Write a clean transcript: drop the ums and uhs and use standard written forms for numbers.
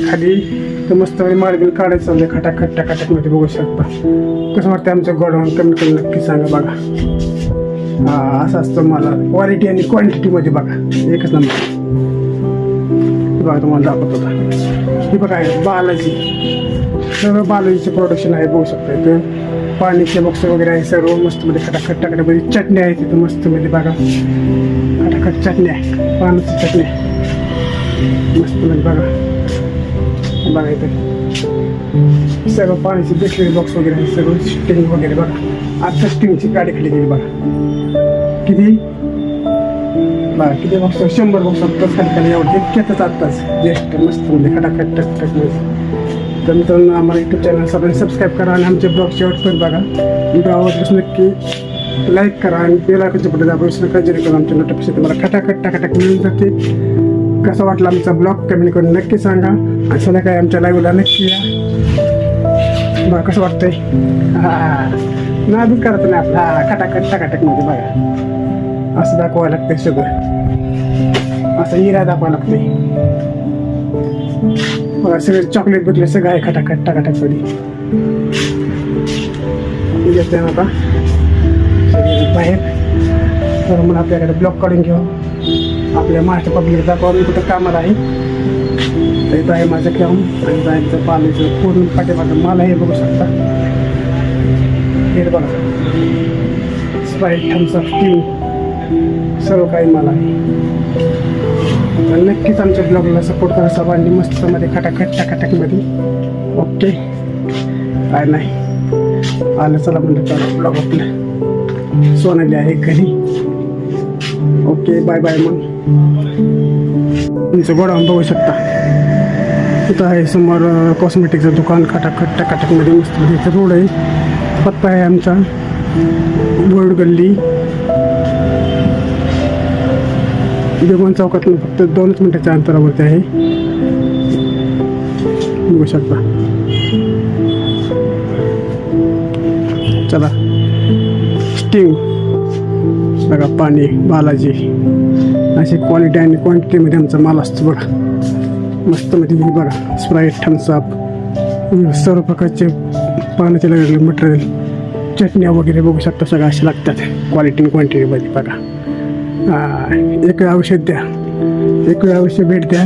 खाली तर मस्त मार्बिल काढायचं चाललंय खटाखट टाकाटक मध्ये बघू शकता. कसं वाटतं आमचं गोडाऊन कमी नक्की सांगा बघा. हा असं असतं मला क्वालिटी आणि क्वांटिटी मध्ये बघा एकच नंबर. बघा तुम्हाला दाखवत होता हे बघा बालाजी सर्व बालाजीचं प्रोडक्शन आहे बघू शकता. इथं पाणीचे बॉक्स वगैरे आहे सर्व मस्त मध्ये खटाखट टाकाटमध्ये चटणी आहे तिथं मस्त मध्ये बघा खटाखट चटणी आहे पानाची चटणी मस्त मध्ये बघा इथे सर्व पाण्याची बेटरी बॉक्स वगैरे आहे सर्व स्टिंग वगैरे बघा. आता स्टिंगची गाडी खाली गेली बघा किती बघा बॉक्स 100 बॉक्स आत्ताच खाली एवढं इतक्यातच आत्ताच जस्ट मस्त मध्ये खटाखट टक तर मित्रांनो आम्हाला यूट्यूब चॅनल सगळ्यांनी सबस्क्राईब करा आणि आमचे ब्लॉग शेवटपर्यंत बघा. व्हिडिओ आवडल्यास नक्की लाईक करा आणि बेल आयकॉनच्या बटन दाबून नका जेणेकरून आमच्या नोटिफिकेशन तुम्हाला खटाखट टाकाटक मिळून जाते. कसा वाटला आमचा ब्लॉग कमेंट करून नक्की सांगा आणि संध्याकाळी आमच्या लाईव्हला नक्की या. बघा कसं वाटतंय नादच करत नाही आपला खटाखट टाकाटक मध्ये बघा असं दाखवावं लागतंय सगळं असं हिरा दाखवावं लागतंय बघा. सगळे चॉकलेट भेटले सगळं आहे खटाखट टाकाटक मध्ये येते ना आता बाहेर. तर मग आपल्याकडे ब्लॉक काढून घेऊ आपल्या महाराष्ट्र पब्लिक दाखवा मी कुठं कामाला आहे. तर इथं आहे माझं काम आणि जायचं पाण्याचं पूर्ण पाठीमागं माल आहे बघू शकता. हे बघा स्प्राईट थम्स अप टी सर्व काही माल आहे. तर नक्कीच आमच्या ब्लॉगला सपोर्ट करा सर्वांनी मस्त मध्ये खटाखट टाकाटक मध्ये. ओके काय नाही आलं चला म्हणलं चला ब्लॉग आपलं सोनाली आहे घरी. Okay bye bye. मग तुमचं गोडाऊन बघू शकता इथं आहे समोर कॉस्मेटिकचं दुकान खटाखट टाकाटक मध्ये मस्त मध्ये रोड आहे. पत्ता आहे आमचा बोर्ड गल्ली देवान चौकातून फक्त 2 मिनिटाच्या अंतरावरती आहे बघू शकता. चला स्टिंग बघा पाणी बालाजी अशी क्वालिटी आणि क्वांटिटीमध्ये आमचा माल असतो बघा मस्त मध्ये बघा. स्प्राईट थम्सअप सर्व प्रकारचे पाण्याचे लागलेले मटेरियल चटण्या वगैरे बघू शकता सगळं असे लागतात क्वालिटी आणि क्वांटिटीमध्ये बघा. एक वेळ औषध द्या एक वेळ अवश्य भेट द्या